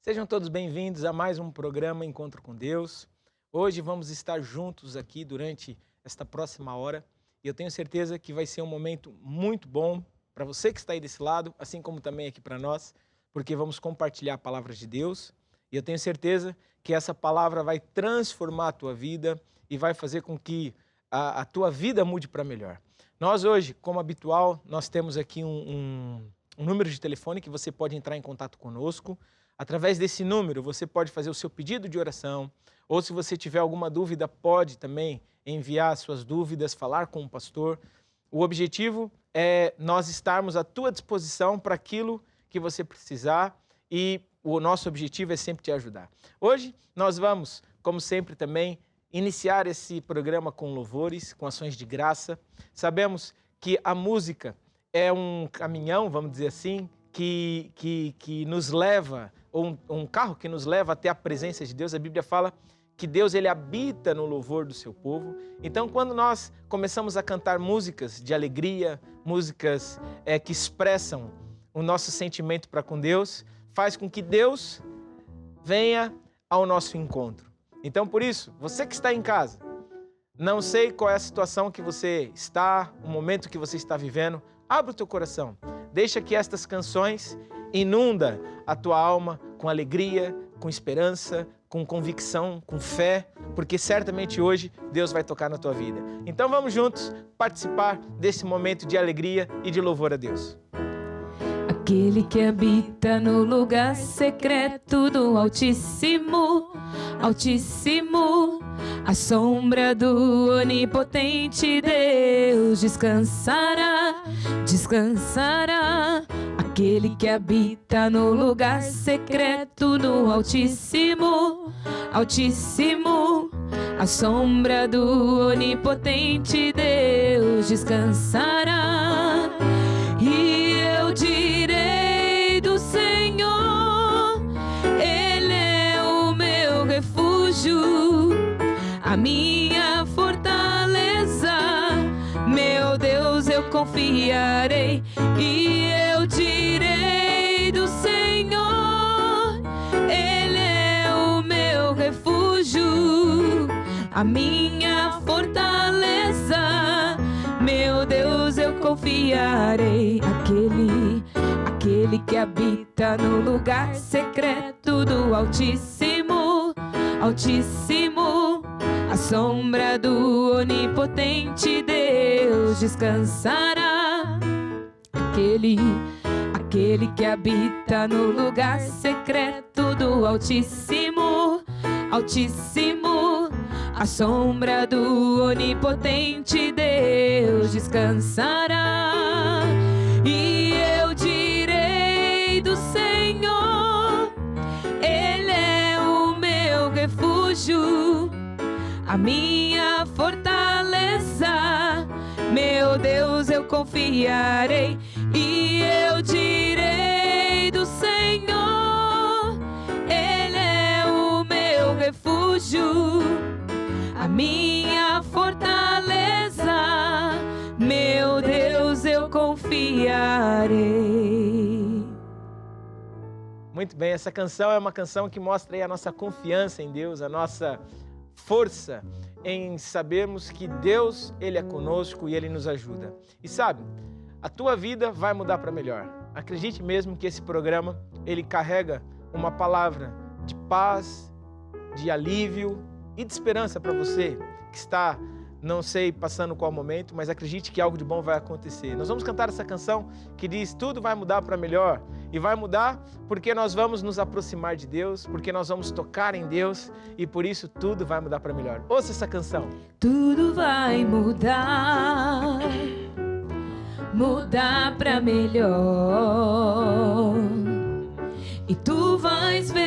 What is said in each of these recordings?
Sejam todos bem-vindos a mais um programa Encontro com Deus. Hoje vamos estar juntos aqui durante esta próxima hora e eu tenho certeza que vai ser um momento muito bom para você que está aí desse lado, assim como também aqui para nós, porque vamos compartilhar a palavra de Deus e eu tenho certeza que essa palavra vai transformar a tua vida e vai fazer com que a tua vida mude para melhor. Nós hoje, como habitual, nós temos aqui um número de telefone que você pode entrar em contato conosco. Através desse número, você pode fazer o seu pedido de oração, ou se você tiver alguma dúvida, pode também enviar suas dúvidas, falar com o pastor. O objetivo é nós estarmos à tua disposição para aquilo que você precisar e o nosso objetivo é sempre te ajudar. Hoje nós vamos, como sempre também, iniciar esse programa com louvores, com ações de graça. Sabemos que a música é um caminhão, vamos dizer assim, que nos leva, ou um carro que nos leva até a presença de Deus. A Bíblia fala que Deus ele habita no louvor do seu povo. Então, quando nós começamos a cantar músicas de alegria, músicas que expressam o nosso sentimento para com Deus, faz com que Deus venha ao nosso encontro. Então, por isso, você que está em casa, não sei qual é a situação que você está, o momento que você está vivendo, abre o teu coração. Deixa que estas canções inunda a tua alma com alegria, com esperança, com convicção, com fé, porque certamente hoje Deus vai tocar na tua vida. Então vamos juntos participar desse momento de alegria e de louvor a Deus. Aquele que habita no lugar secreto do Altíssimo, Altíssimo, à sombra do onipotente Deus descansará, descansará. Aquele que habita no lugar secreto do Altíssimo, Altíssimo, à sombra do onipotente Deus descansará. E eu direi do Senhor, Ele é o meu refúgio, a minha fortaleza, meu Deus eu confiarei. E eu direi do Senhor, Ele é o meu refúgio, a minha fortaleza, meu Deus eu confiarei. Aquele que habita no lugar secreto do Altíssimo, Altíssimo, à sombra do onipotente Deus descansará. Aquele que habita no lugar secreto do Altíssimo, Altíssimo, à sombra do onipotente Deus descansará. E eu direi do Senhor, Ele é o meu refúgio, a minha fortaleza, meu Deus eu confiarei. E eu direi do Senhor, Ele é o meu refúgio, a minha fortaleza, meu Deus eu confiarei. Muito bem, essa canção é uma canção que mostra aí a nossa confiança em Deus, a nossa força em sabermos que Deus, Ele é conosco e Ele nos ajuda. E sabe, a tua vida vai mudar para melhor. Acredite mesmo que esse programa, ele carrega uma palavra de paz, de alívio e de esperança para você que está, não sei, passando qual momento, mas acredite que algo de bom vai acontecer. Nós vamos cantar essa canção que diz: tudo vai mudar para melhor. E vai mudar porque nós vamos nos aproximar de Deus, porque nós vamos tocar em Deus e por isso tudo vai mudar para melhor. Ouça essa canção. Tudo vai mudar, mudar para melhor. E tu vais ver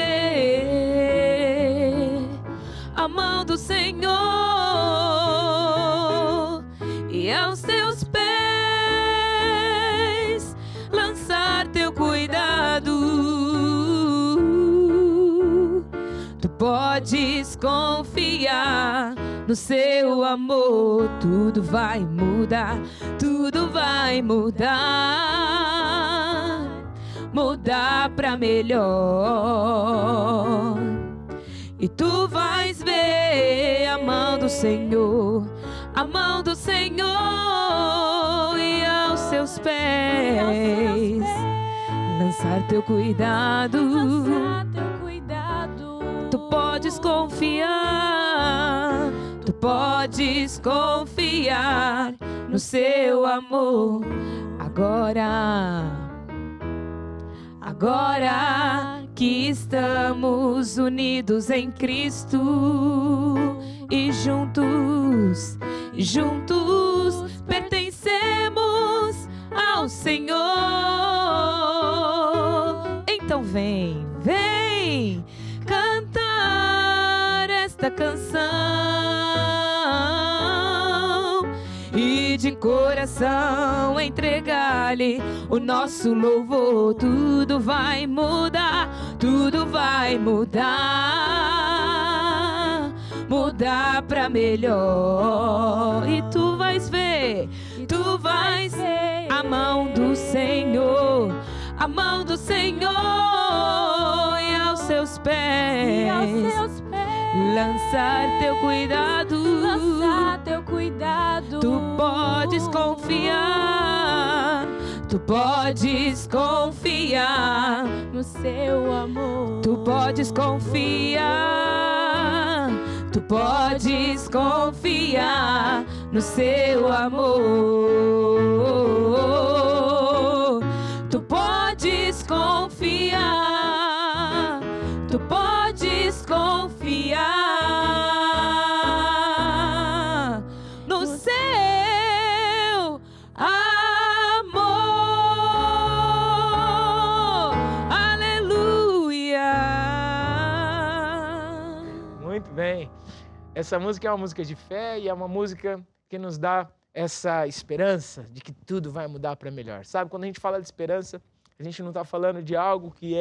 a mão do Senhor e aos teus pés lançar teu cuidado. Tu podes confiar no seu amor. Tudo vai mudar, tudo vai mudar. mudar pra melhor. E tu vais ver a mão do Senhor, a mão do Senhor, e aos seus pés lançar teu cuidado. Tu podes confiar, tu podes confiar no seu amor. Agora que estamos unidos em Cristo e juntos pertencemos ao Senhor. Então vem cantar esta canção e de coração entregar-lhe o nosso louvor. Tudo vai mudar, mudar pra melhor. E tu vais ver a mão do Senhor, a mão do Senhor, e aos seus pés lançar teu cuidado. Tu podes confiar, tu podes confiar no seu amor. Tu podes confiar, tu podes confiar no seu amor. Tu podes confiar, tu podes confiar no seu amor. Aleluia. Muito bem. Essa música é uma música de fé e é uma música que nos dá essa esperança de que tudo vai mudar para melhor. Sabe, quando a gente fala de esperança, a gente não está falando de algo que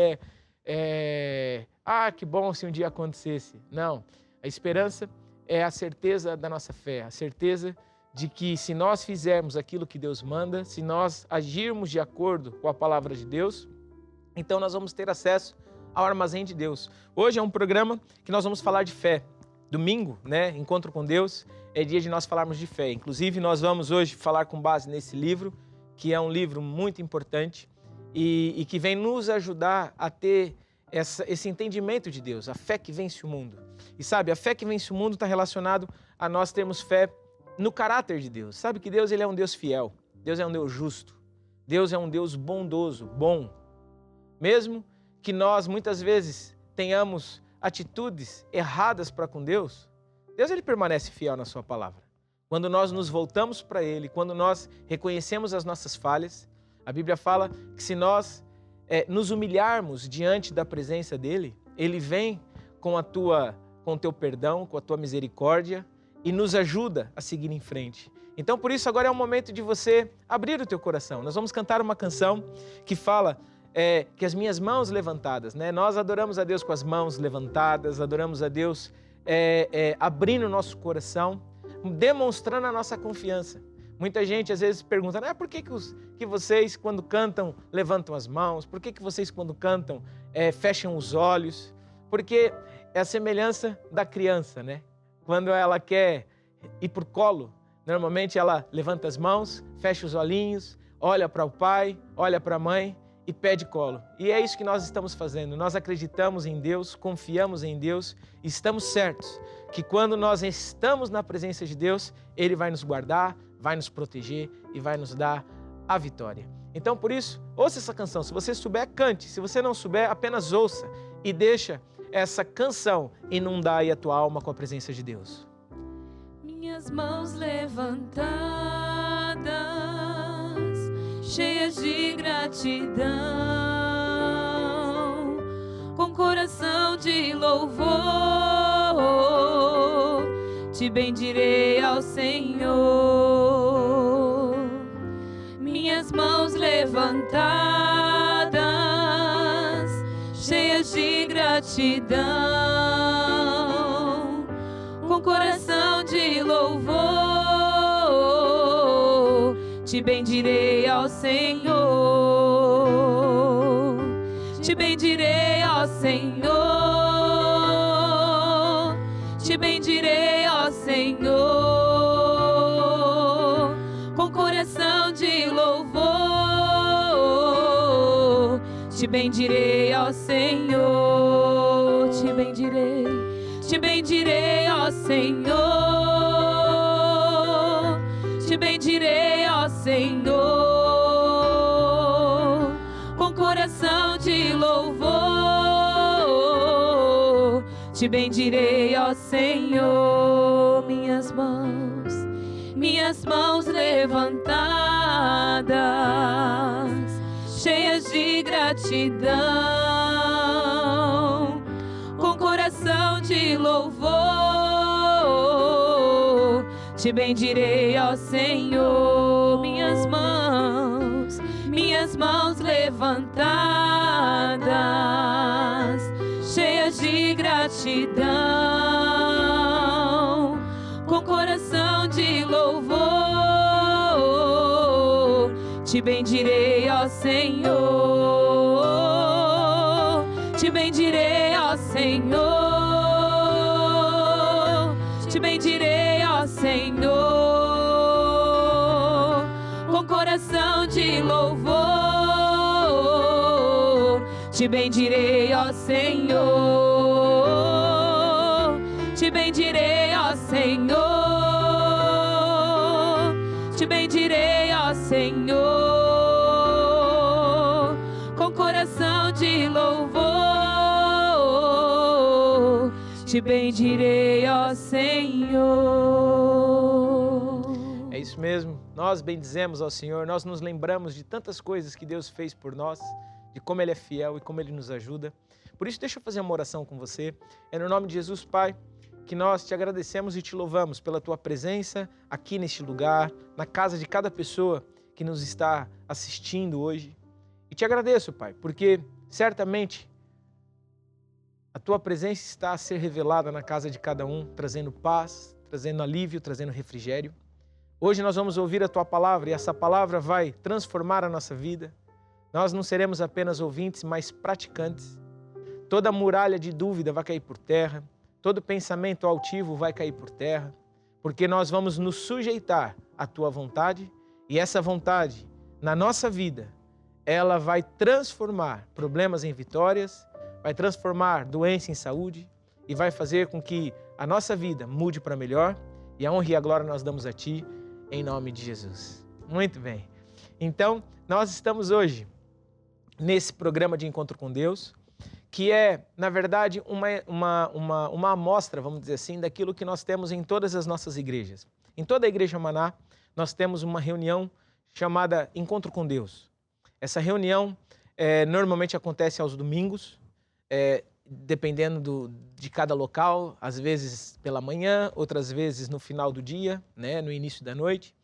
que bom se um dia acontecesse. Não, a esperança é a certeza da nossa fé, a certeza de que se nós fizermos aquilo que Deus manda, se nós agirmos de acordo com a palavra de Deus, então nós vamos ter acesso ao armazém de Deus. Hoje é um programa que nós vamos falar de fé. Domingo, né, Encontro com Deus, é dia de nós falarmos de fé. Inclusive, nós vamos hoje falar com base nesse livro, que é um livro muito importante e que vem nos ajudar a ter esse entendimento de Deus, a fé que vence o mundo. E sabe, a fé que vence o mundo está relacionado a nós termos fé no caráter de Deus. Sabe que Deus, ele é um Deus fiel, Deus é um Deus justo, Deus é um Deus bondoso, bom. Mesmo que nós, muitas vezes, tenhamos atitudes erradas para com Deus, Deus ele permanece fiel na sua palavra. Quando nós nos voltamos para Ele, quando nós reconhecemos as nossas falhas, a Bíblia fala que se nós nos humilharmos diante da presença dEle, Ele vem com o teu perdão, com a tua misericórdia e nos ajuda a seguir em frente. Então, por isso, agora é o momento de você abrir o teu coração. Nós vamos cantar uma canção que fala que as minhas mãos levantadas, né? Nós adoramos a Deus com as mãos levantadas, adoramos a Deus abrindo o nosso coração, demonstrando a nossa confiança. Muita gente às vezes pergunta, por que vocês quando cantam levantam as mãos? Por que vocês quando cantam fecham os olhos? Porque é a semelhança da criança, né? Quando ela quer ir para o colo, normalmente ela levanta as mãos, fecha os olhinhos, olha para o pai, olha para a mãe e pede colo. E é isso que nós estamos fazendo. Nós acreditamos em Deus, confiamos em Deus e estamos certos que quando nós estamos na presença de Deus, Ele vai nos guardar, vai nos proteger e vai nos dar a vitória. Então, por isso, ouça essa canção. Se você souber, cante. Se você não souber, apenas ouça e deixa essa canção inundar aí a tua alma com a presença de Deus. Minhas mãos levantadas, cheias de gratidão, com coração de louvor, te bendirei ao Senhor. Minhas mãos levantadas, cheias de gratidão, com coração de louvor, te bendirei ao Senhor. te bendirei, ó Senhor. Te bendirei, ó Senhor, com coração de louvor. Te bendirei, ó Senhor, te bendirei, ó Senhor. Te bendirei, ó Senhor, com coração de louvor. Te bendirei, ó Senhor, minhas mãos levantadas, cheias de gratidão, com coração de louvor. Te bendirei, ó Senhor, minhas mãos levantadas, cheias de gratidão, com coração de louvor. Te bendirei, ó Senhor, te bendirei, ó Senhor, te bendirei, ó Senhor, com coração de louvor. Te bendirei, ó Senhor, te bendirei, ó Senhor, te bendirei, ó Senhor, com coração de louvor. Te bendirei, ó Senhor. É isso mesmo, nós bendizemos ao Senhor, nós nos lembramos de tantas coisas que Deus fez por nós, de como Ele é fiel e como Ele nos ajuda. Por isso, deixa eu fazer uma oração com você. É no nome de Jesus, Pai, que nós te agradecemos e te louvamos pela Tua presença aqui neste lugar, na casa de cada pessoa que nos está assistindo hoje. E te agradeço, Pai, porque certamente a Tua presença está a ser revelada na casa de cada um, trazendo paz, trazendo alívio, trazendo refrigério. Hoje nós vamos ouvir a Tua palavra e essa palavra vai transformar a nossa vida. Nós não seremos apenas ouvintes, mas praticantes. Toda muralha de dúvida vai cair por terra, todo pensamento altivo vai cair por terra, porque nós vamos nos sujeitar à Tua vontade e essa vontade, na nossa vida, ela vai transformar problemas em vitórias, vai transformar doença em saúde e vai fazer com que a nossa vida mude para melhor e a honra e a glória nós damos a Ti, em nome de Jesus. Muito bem. Então, nós estamos hoje nesse programa de Encontro com Deus, que é, na verdade, uma amostra, vamos dizer assim, daquilo que nós temos em todas as nossas igrejas. Em toda a Igreja Maná, nós temos uma reunião chamada Encontro com Deus. Essa reunião normalmente acontece aos domingos, dependendo de cada local, às vezes pela manhã, outras vezes no final do dia, né, no início da noite.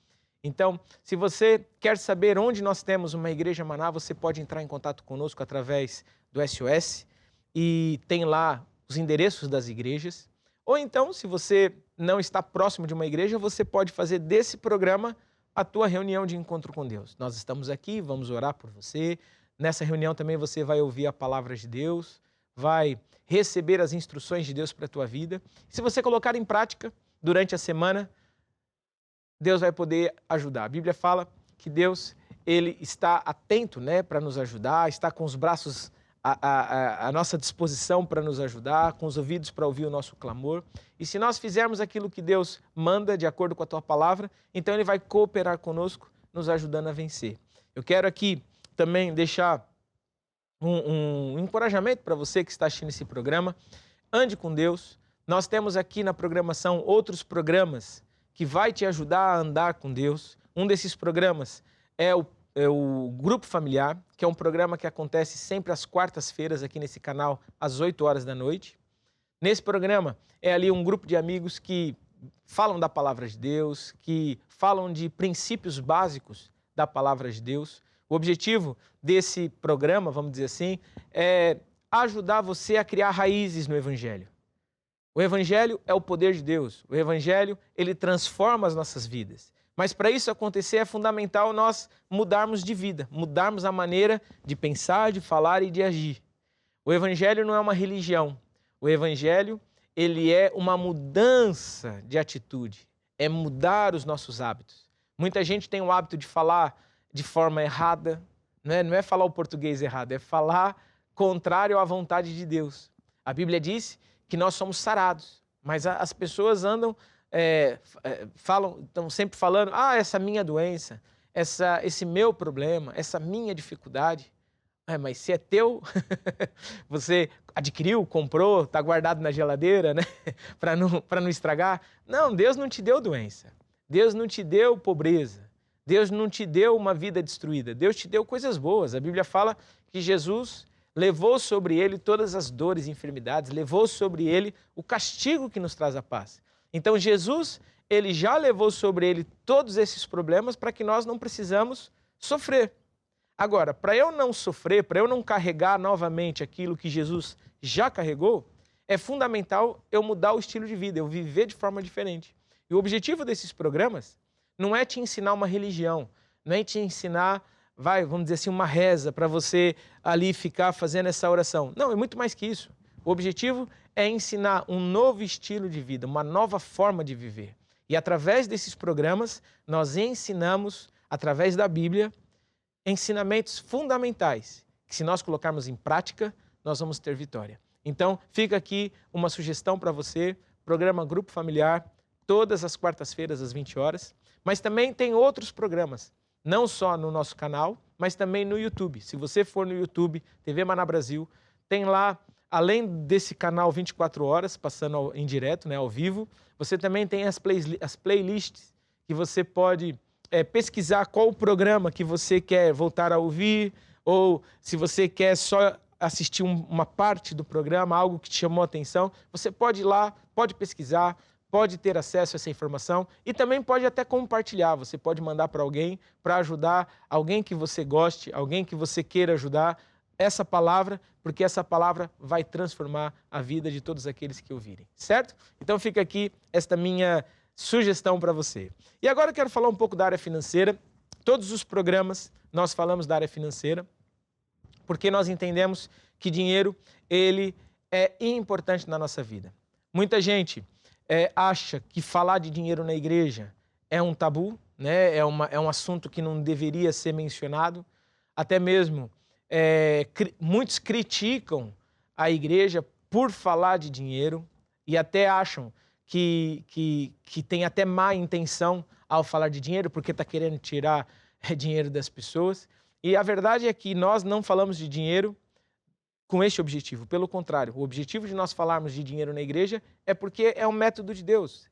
Então, se você quer saber onde nós temos uma Igreja Maná, você pode entrar em contato conosco através do SOS e tem lá os endereços das igrejas. Ou então, se você não está próximo de uma igreja, você pode fazer desse programa a tua reunião de encontro com Deus. Nós estamos aqui, vamos orar por você. Nessa reunião também você vai ouvir a palavra de Deus, vai receber as instruções de Deus para a tua vida. Se você colocar em prática durante a semana, Deus vai poder ajudar. A Bíblia fala que Deus, Ele está atento, né, para nos ajudar, está com os braços à nossa disposição para nos ajudar, com os ouvidos para ouvir o nosso clamor. E se nós fizermos aquilo que Deus manda, de acordo com a Tua palavra, então Ele vai cooperar conosco, nos ajudando a vencer. Eu quero aqui também deixar um encorajamento para você que está assistindo esse programa. Ande com Deus. Nós temos aqui na programação outros programas que vai te ajudar a andar com Deus. Um desses programas é o Grupo Familiar, que é um programa que acontece sempre às quartas-feiras aqui nesse canal, às 8 horas da noite. Nesse programa é ali um grupo de amigos que falam da palavra de Deus, que falam de princípios básicos da palavra de Deus. O objetivo desse programa, vamos dizer assim, é ajudar você a criar raízes no Evangelho. O Evangelho é o poder de Deus. O Evangelho, ele transforma as nossas vidas. Mas para isso acontecer é fundamental nós mudarmos de vida, mudarmos a maneira de pensar, de falar e de agir. O evangelho não é uma religião. O evangelho, ele é uma mudança de atitude. É mudar os nossos hábitos. Muita gente tem o hábito de falar de forma errada. Não é falar o português errado, é falar contrário à vontade de Deus. A Bíblia diz que nós somos sarados, mas as pessoas andam, estão sempre falando, essa minha doença, esse meu problema, essa minha dificuldade. Mas se é teu, você adquiriu, comprou, está guardado na geladeira, né? para não estragar. Não, Deus não te deu doença. Deus não te deu pobreza. Deus não te deu uma vida destruída. Deus te deu coisas boas. A Bíblia fala que Jesus levou sobre ele todas as dores e enfermidades, levou sobre ele o castigo que nos traz a paz. Então Jesus, ele já levou sobre ele todos esses problemas para que nós não precisamos sofrer. Agora, para eu não sofrer, para eu não carregar novamente aquilo que Jesus já carregou, é fundamental eu mudar o estilo de vida, eu viver de forma diferente. E o objetivo desses programas não é te ensinar uma religião, não é te ensinar, vamos dizer assim, uma reza para você ali ficar fazendo essa oração. Não, é muito mais que isso. O objetivo é ensinar um novo estilo de vida, uma nova forma de viver. E através desses programas, nós ensinamos, através da Bíblia, ensinamentos fundamentais, que se nós colocarmos em prática, nós vamos ter vitória. Então, fica aqui uma sugestão para você, programa Grupo Familiar, todas as quartas-feiras às 20 horas, mas também tem outros programas, não só no nosso canal, mas também no YouTube. Se você for no YouTube, TV Maná Brasil, tem lá, além desse canal 24 horas, passando em direto, ao vivo, você também tem as playlists que você pode pesquisar qual o programa que você quer voltar a ouvir, ou se você quer só assistir uma parte do programa, algo que te chamou a atenção, você pode ir lá, pode pesquisar, pode ter acesso a essa informação e também pode até compartilhar. Você pode mandar para alguém, para ajudar alguém que você goste, alguém que você queira ajudar, essa palavra, porque essa palavra vai transformar a vida de todos aqueles que ouvirem, certo? Então fica aqui esta minha sugestão para você. E agora eu quero falar um pouco da área financeira. Todos os programas nós falamos da área financeira, porque nós entendemos que dinheiro, ele é importante na nossa vida. Muita gente acha que falar de dinheiro na igreja é um tabu, né? É um assunto que não deveria ser mencionado. Até mesmo muitos criticam a igreja por falar de dinheiro e até acham que tem até má intenção ao falar de dinheiro, porque está querendo tirar dinheiro das pessoas. E a verdade é que nós não falamos de dinheiro com este objetivo. Pelo contrário, o objetivo de nós falarmos de dinheiro na igreja é porque é um método de Deus.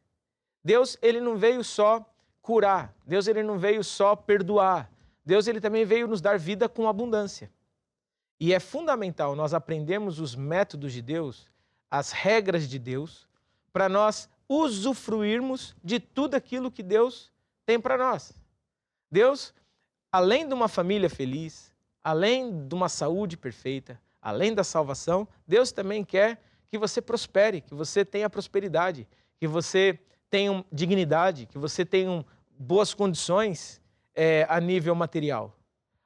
Deus, ele não veio só curar. Deus, ele não veio só perdoar. Deus, ele também veio nos dar vida com abundância. E é fundamental nós aprendermos os métodos de Deus, as regras de Deus, para nós usufruirmos de tudo aquilo que Deus tem para nós. Deus, além de uma família feliz, além de uma saúde perfeita, além da salvação, Deus também quer que você prospere, que você tenha prosperidade, que você tenha dignidade, que você tenha boas condições a nível material.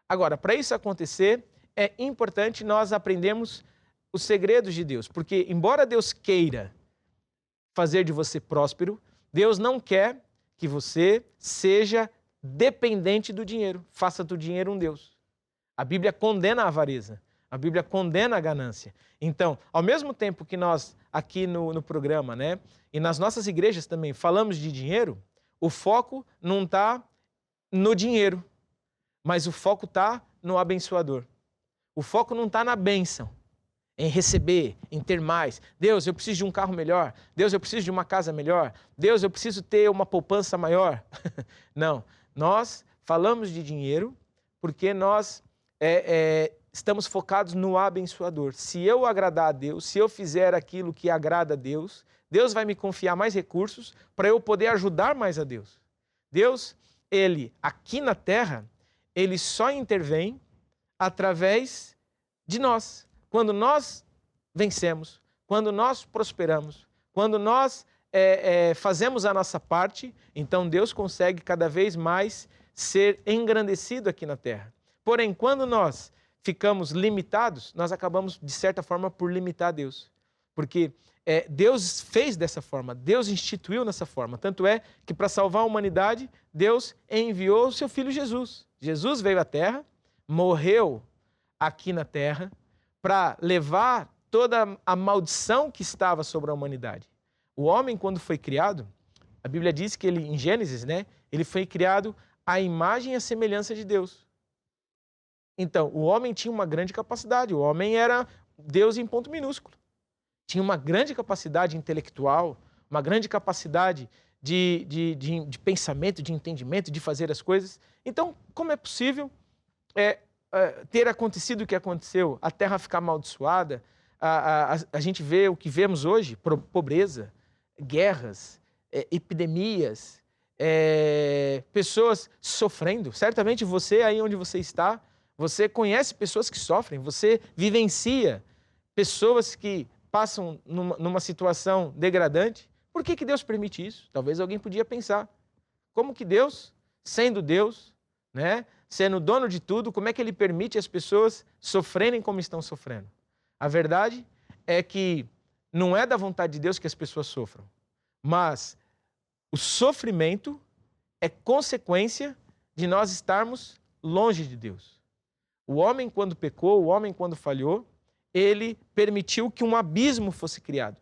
Agora, para isso acontecer, é importante nós aprendermos os segredos de Deus, porque embora Deus queira fazer de você próspero, Deus não quer que você seja dependente do dinheiro, faça do dinheiro um Deus. A Bíblia condena a avareza, a Bíblia condena a ganância. Então, ao mesmo tempo que nós aqui no programa, né, e nas nossas igrejas também falamos de dinheiro, o foco não está no dinheiro, mas o foco está no abençoador. O foco não está na bênção, em receber, em ter mais. Deus, eu preciso de um carro melhor. Deus, eu preciso de uma casa melhor. Deus, eu preciso ter uma poupança maior. Não, nós falamos de dinheiro porque nós estamos focados no abençoador. Se eu agradar a Deus, se eu fizer aquilo que agrada a Deus, Deus vai me confiar mais recursos para eu poder ajudar mais a Deus. Deus, ele, aqui na terra, ele só intervém através de nós. Quando nós vencemos, quando nós prosperamos, quando nós fazemos a nossa parte, então Deus consegue cada vez mais ser engrandecido aqui na terra. Porém, quando nós ficamos limitados, nós acabamos, de certa forma, por limitar Deus. Porque Deus fez dessa forma, Deus instituiu dessa forma. Tanto é que para salvar a humanidade, Deus enviou o seu Filho Jesus. Jesus veio à Terra, morreu aqui na Terra, para levar toda a maldição que estava sobre a humanidade. O homem, quando foi criado, a Bíblia diz que ele, em Gênesis, né, ele foi criado à imagem e à semelhança de Deus. Então, o homem tinha uma grande capacidade, o homem era Deus em ponto minúsculo. Tinha uma grande capacidade intelectual, uma grande capacidade de pensamento, de entendimento, de fazer as coisas. Então, como é possível ter acontecido o que aconteceu, a terra ficar amaldiçoada, a gente vê o que vemos hoje, pobreza, guerras, epidemias, pessoas sofrendo. Certamente você, aí onde você está, você conhece pessoas que sofrem, você vivencia pessoas que passam numa situação degradante. Por que Deus permite isso? Talvez alguém podia pensar. Como que Deus, sendo Deus, né, sendo dono de tudo, como é que Ele permite as pessoas sofrerem como estão sofrendo? A verdade é que não é da vontade de Deus que as pessoas sofram, mas o sofrimento é consequência de nós estarmos longe de Deus. O homem, quando pecou, o homem, quando falhou, ele permitiu que um abismo fosse criado.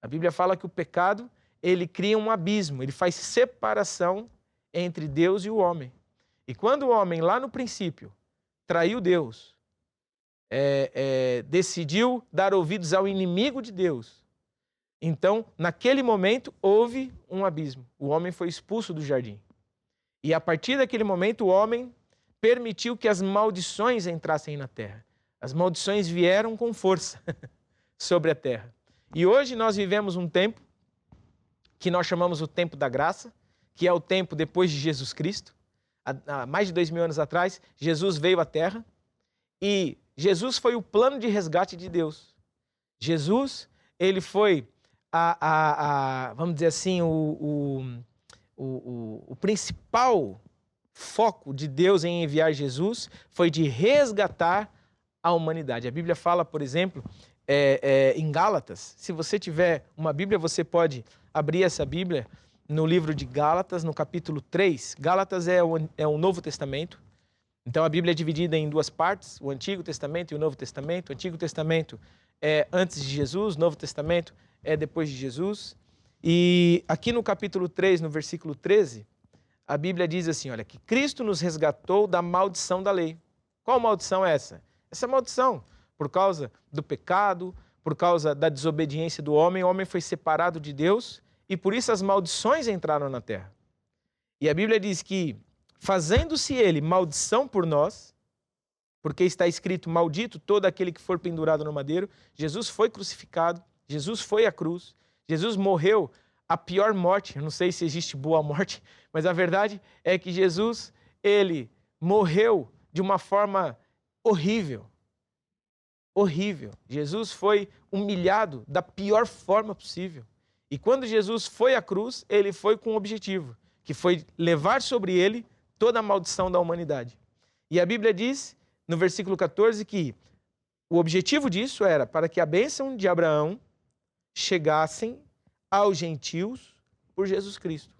A Bíblia fala que o pecado, ele cria um abismo, ele faz separação entre Deus e o homem. E quando o homem, lá no princípio, traiu Deus, decidiu dar ouvidos ao inimigo de Deus, então, naquele momento, houve um abismo. O homem foi expulso do jardim. E a partir daquele momento, o homem permitiu que as maldições entrassem na terra. As maldições vieram com força sobre a terra. E hoje nós vivemos um tempo que nós chamamos o tempo da graça, que é o tempo depois de Jesus Cristo. Há mais de 2000 anos atrás, Jesus veio à terra e Jesus foi o plano de resgate de Deus. Jesus, ele foi, vamos dizer assim, o principal foco de Deus em enviar Jesus foi de resgatar a humanidade. A Bíblia fala, por exemplo, em Gálatas, se você tiver uma Bíblia, você pode abrir essa Bíblia no livro de Gálatas, no capítulo 3. Gálatas é o Novo Testamento. Então a Bíblia é dividida em duas partes, o Antigo Testamento e o Novo Testamento. O Antigo Testamento é antes de Jesus, o Novo Testamento é depois de Jesus. E aqui no capítulo 3, no versículo 13, a Bíblia diz assim, olha, que Cristo nos resgatou da maldição da lei. Qual maldição é essa? Essa maldição, por causa do pecado, por causa da desobediência do homem, o homem foi separado de Deus e por isso as maldições entraram na terra. E a Bíblia diz que, fazendo-se ele maldição por nós, porque está escrito, maldito todo aquele que for pendurado no madeiro, Jesus foi crucificado, Jesus foi à cruz, Jesus morreu a pior morte, eu não sei se existe boa morte, mas a verdade é que Jesus, ele morreu de uma forma horrível. Horrível. Jesus foi humilhado da pior forma possível. E quando Jesus foi à cruz, ele foi com um objetivo, que foi levar sobre ele toda a maldição da humanidade. E a Bíblia diz, no versículo 14, que o objetivo disso era para que a bênção de Abraão chegassem aos gentios por Jesus Cristo.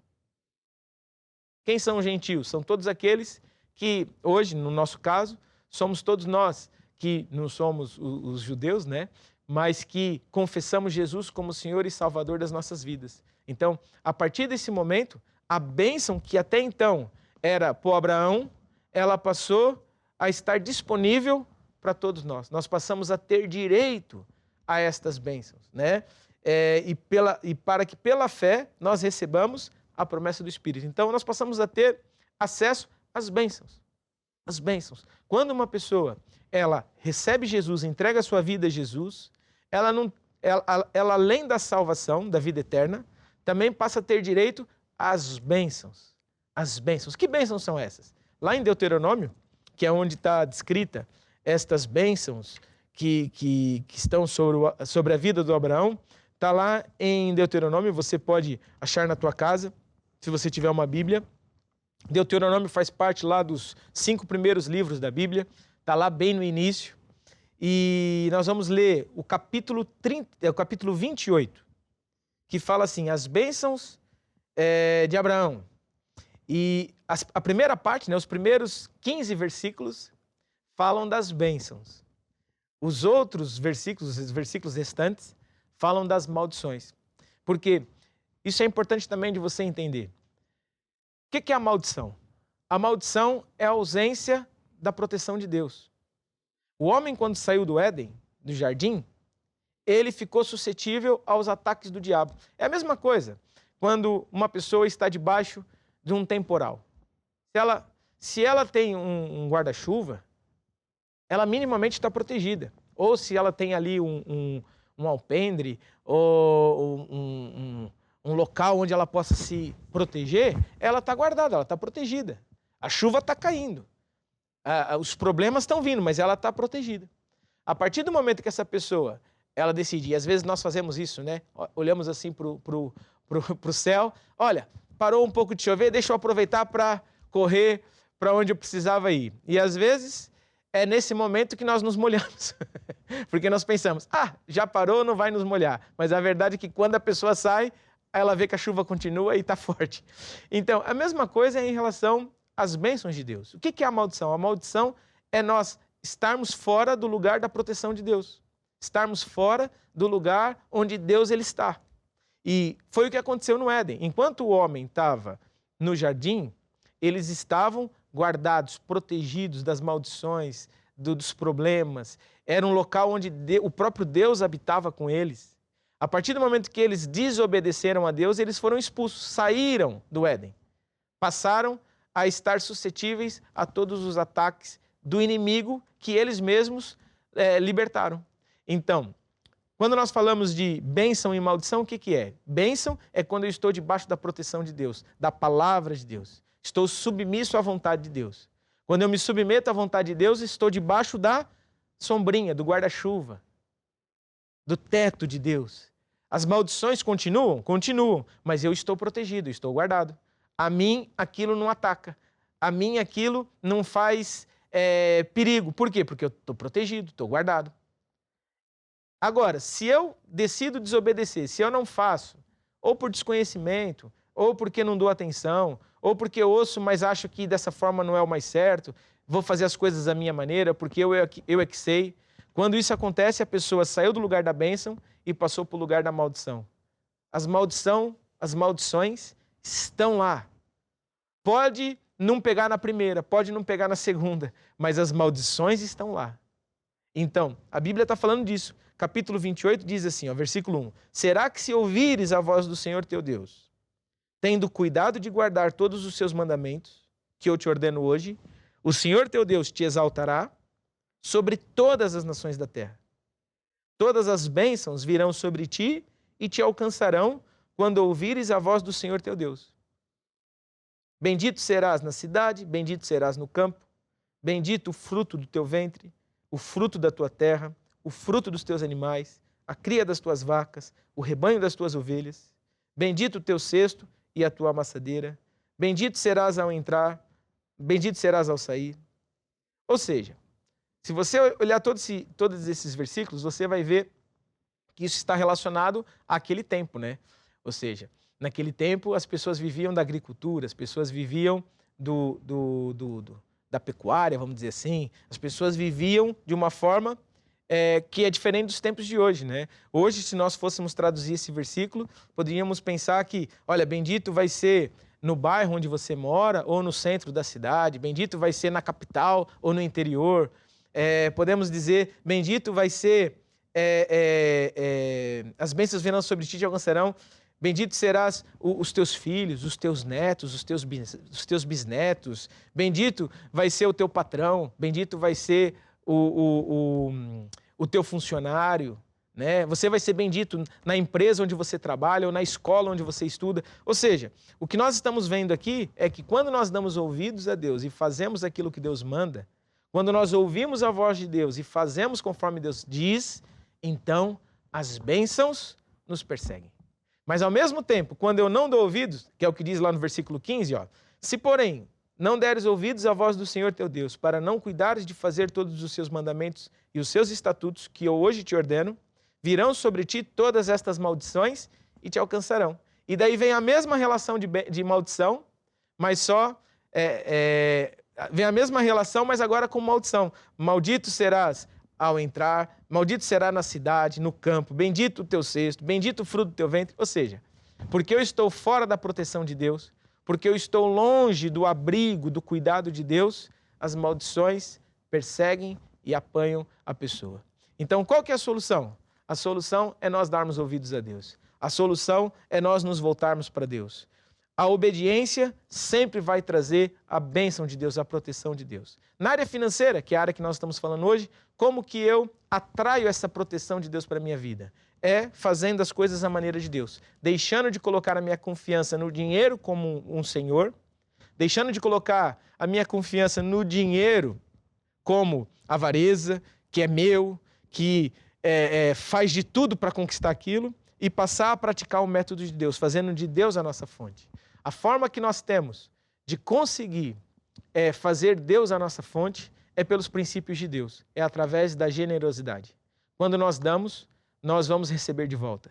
Quem são os gentios? São todos aqueles que hoje, no nosso caso, somos todos nós que não somos os judeus, né? Mas que confessamos Jesus como Senhor e Salvador das nossas vidas. Então, a partir desse momento, a bênção que até então era por Abraão, ela passou a estar disponível para todos nós. Nós passamos a ter direito a estas bênçãos, né? E para que pela fé nós recebamos a promessa do Espírito. Então, nós passamos a ter acesso às bênçãos. As bênçãos. Quando uma pessoa ela recebe Jesus, entrega a sua vida a Jesus, ela além da salvação, da vida eterna, também passa a ter direito às bênções. As bênçãos. Que bênçãos são essas? Lá em Deuteronômio, que é onde está descrita estas bênçãos que estão sobre a vida do Abraão, está lá em Deuteronômio, você pode achar na tua casa, se você tiver uma Bíblia. Deuteronômio faz parte lá dos 5 primeiros livros da Bíblia. está lá bem no início. E nós vamos ler o capítulo 28, que fala assim, as bênçãos de Abraão. E a primeira parte, né, os primeiros 15 versículos, falam das bênçãos. Os outros versículos, os versículos restantes, falam das maldições. Porque isso é importante também de você entender. O que é a maldição? A maldição é a ausência da proteção de Deus. O homem, quando saiu do Éden, do jardim, ele ficou suscetível aos ataques do diabo. É a mesma coisa quando uma pessoa está debaixo de um temporal. Se ela tem um guarda-chuva, ela minimamente está protegida. Ou se ela tem ali um alpendre ou um local onde ela possa se proteger, ela está guardada, ela está protegida. A chuva está caindo. Os problemas estão vindo, mas ela está protegida. A partir do momento que essa pessoa, ela decide, e às vezes nós fazemos isso, né? Olhamos assim para o céu, olha, parou um pouco de chover, deixa eu aproveitar para correr para onde eu precisava ir. E às vezes é nesse momento que nós nos molhamos, porque nós pensamos, já parou, não vai nos molhar. Mas a verdade é que quando a pessoa sai, ela vê que a chuva continua e está forte. Então, a mesma coisa é em relação às bênçãos de Deus. O que é a maldição? A maldição é nós estarmos fora do lugar da proteção de Deus. Estarmos fora do lugar onde Deus ele está. E foi o que aconteceu no Éden. Enquanto o homem estava no jardim, eles estavam guardados, protegidos das maldições, dos problemas. Era um local onde o próprio Deus habitava com eles. A partir do momento que eles desobedeceram a Deus, eles foram expulsos, saíram do Éden. Passaram a estar suscetíveis a todos os ataques do inimigo que eles mesmos libertaram. Então, quando nós falamos de bênção e maldição, o que é? Bênção é quando eu estou debaixo da proteção de Deus, da palavra de Deus. Estou submisso à vontade de Deus. Quando eu me submeto à vontade de Deus, estou debaixo da sombrinha, do guarda-chuva, do teto de Deus. As maldições continuam? Continuam, mas eu estou protegido, estou guardado. A mim aquilo não ataca. A mim aquilo não faz perigo. Por quê? Porque eu estou protegido, estou guardado. Agora, se eu decido desobedecer, se eu não faço, ou por desconhecimento, ou porque não dou atenção, ou porque eu ouço, mas acho que dessa forma não é o mais certo, vou fazer as coisas da minha maneira, porque eu é que sei. Quando isso acontece, a pessoa saiu do lugar da bênção e passou para o lugar da maldição. As maldições estão lá. Pode não pegar na primeira, pode não pegar na segunda, mas as maldições estão lá. Então, a Bíblia está falando disso. Capítulo 28 diz assim, versículo 1. Será que se ouvires a voz do Senhor teu Deus, tendo cuidado de guardar todos os seus mandamentos, que eu te ordeno hoje, o Senhor teu Deus te exaltará sobre todas as nações da terra. Todas as bênçãos virão sobre ti e te alcançarão quando ouvires a voz do Senhor teu Deus. Bendito serás na cidade, bendito serás no campo, bendito o fruto do teu ventre, o fruto da tua terra, o fruto dos teus animais, a cria das tuas vacas, o rebanho das tuas ovelhas. Bendito o teu cesto e a tua amassadeira. Bendito serás ao entrar, bendito serás ao sair. Ou seja, se você olhar todos esses versículos, você vai ver que isso está relacionado àquele tempo, né? Ou seja, naquele tempo as pessoas viviam da agricultura, as pessoas viviam da pecuária, vamos dizer assim. As pessoas viviam de uma forma que é diferente dos tempos de hoje, né? Hoje, se nós fôssemos traduzir esse versículo, poderíamos pensar que, olha, bendito vai ser no bairro onde você mora ou no centro da cidade, bendito vai ser na capital ou no interior. Podemos dizer, bendito vai ser, as bênçãos virão sobre ti e te alcançarão. Bendito serás os teus filhos, os teus netos, os teus bisnetos. Bendito vai ser o teu patrão, bendito vai ser o teu funcionário, né? Você vai ser bendito na empresa onde você trabalha ou na escola onde você estuda. Ou seja, o que nós estamos vendo aqui é que quando nós damos ouvidos a Deus e fazemos aquilo que Deus manda, quando nós ouvimos a voz de Deus e fazemos conforme Deus diz, então as bênçãos nos perseguem. Mas ao mesmo tempo, quando eu não dou ouvidos, que é o que diz lá no versículo 15, se porém não deres ouvidos à voz do Senhor teu Deus, para não cuidares de fazer todos os seus mandamentos e os seus estatutos que eu hoje te ordeno, virão sobre ti todas estas maldições e te alcançarão. E daí vem a mesma relação de maldição, mas vem a mesma relação, mas agora com maldição. Maldito serás ao entrar, maldito será na cidade, no campo, bendito o teu cesto, bendito o fruto do teu ventre. Ou seja, porque eu estou fora da proteção de Deus, porque eu estou longe do abrigo, do cuidado de Deus, as maldições perseguem e apanham a pessoa. Então, qual que é a solução? A solução é nós darmos ouvidos a Deus. A solução é nós nos voltarmos para Deus. A obediência sempre vai trazer a bênção de Deus, a proteção de Deus. Na área financeira, que é a área que nós estamos falando hoje, como que eu atraio essa proteção de Deus para a minha vida? É fazendo as coisas à maneira de Deus. Deixando de colocar a minha confiança no dinheiro como um senhor, deixando de colocar a minha confiança no dinheiro como avareza, que é meu, que faz de tudo para conquistar aquilo, e passar a praticar o método de Deus, fazendo de Deus a nossa fonte. A forma que nós temos de conseguir fazer Deus a nossa fonte é pelos princípios de Deus, é através da generosidade. Quando nós damos, nós vamos receber de volta.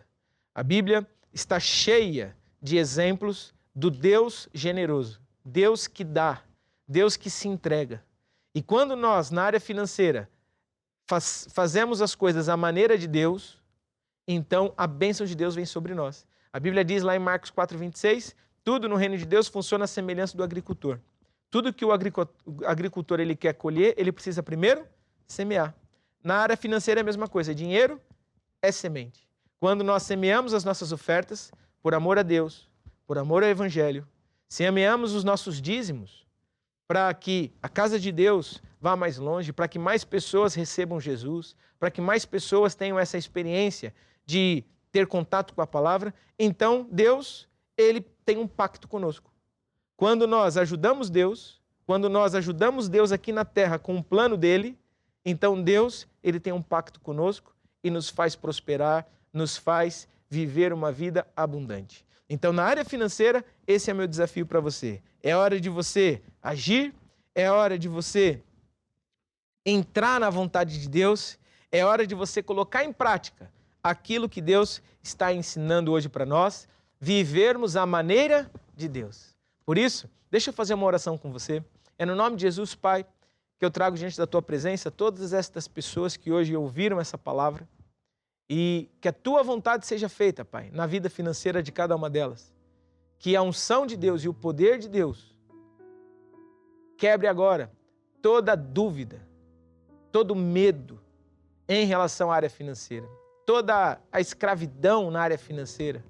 A Bíblia está cheia de exemplos do Deus generoso, Deus que dá, Deus que se entrega. E quando nós, na área financeira, fazemos as coisas à maneira de Deus, então a bênção de Deus vem sobre nós. A Bíblia diz lá em Marcos 4:26, tudo no reino de Deus funciona à semelhança do agricultor. Tudo que o agricultor ele quer colher, ele precisa primeiro semear. Na área financeira é a mesma coisa, dinheiro é semente. Quando nós semeamos as nossas ofertas, por amor a Deus, por amor ao Evangelho, semeamos os nossos dízimos para que a casa de Deus vá mais longe, para que mais pessoas recebam Jesus, para que mais pessoas tenham essa experiência de ter contato com a palavra, então Deus, ele tem um pacto conosco. Quando nós ajudamos Deus, quando nós ajudamos Deus aqui na terra com o plano dele, então Deus, ele tem um pacto conosco e nos faz prosperar, nos faz viver uma vida abundante. Então, na área financeira, esse é meu desafio para você. É hora de você agir, é hora de você entrar na vontade de Deus, é hora de você colocar em prática aquilo que Deus está ensinando hoje para nós, vivermos à maneira de Deus. Por isso, deixa eu fazer uma oração com você. É no nome de Jesus, Pai, que eu trago diante da Tua presença todas estas pessoas que hoje ouviram essa palavra e que a Tua vontade seja feita, Pai, na vida financeira de cada uma delas. Que a unção de Deus e o poder de Deus quebre agora toda dúvida, todo medo em relação à área financeira, toda a escravidão na área financeira,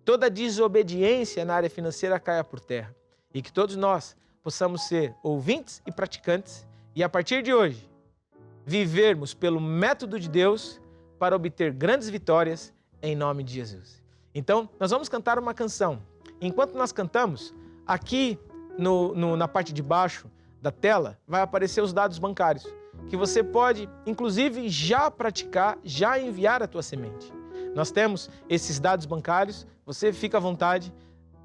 toda a desobediência na área financeira caia por terra e que todos nós possamos ser ouvintes e praticantes e a partir de hoje vivermos pelo método de Deus para obter grandes vitórias em nome de Jesus. Então, nós vamos cantar uma canção. Enquanto nós cantamos, aqui na parte de baixo da tela vai aparecer os dados bancários que você pode, inclusive, já praticar, já enviar a tua semente. Nós temos esses dados bancários, você fica à vontade,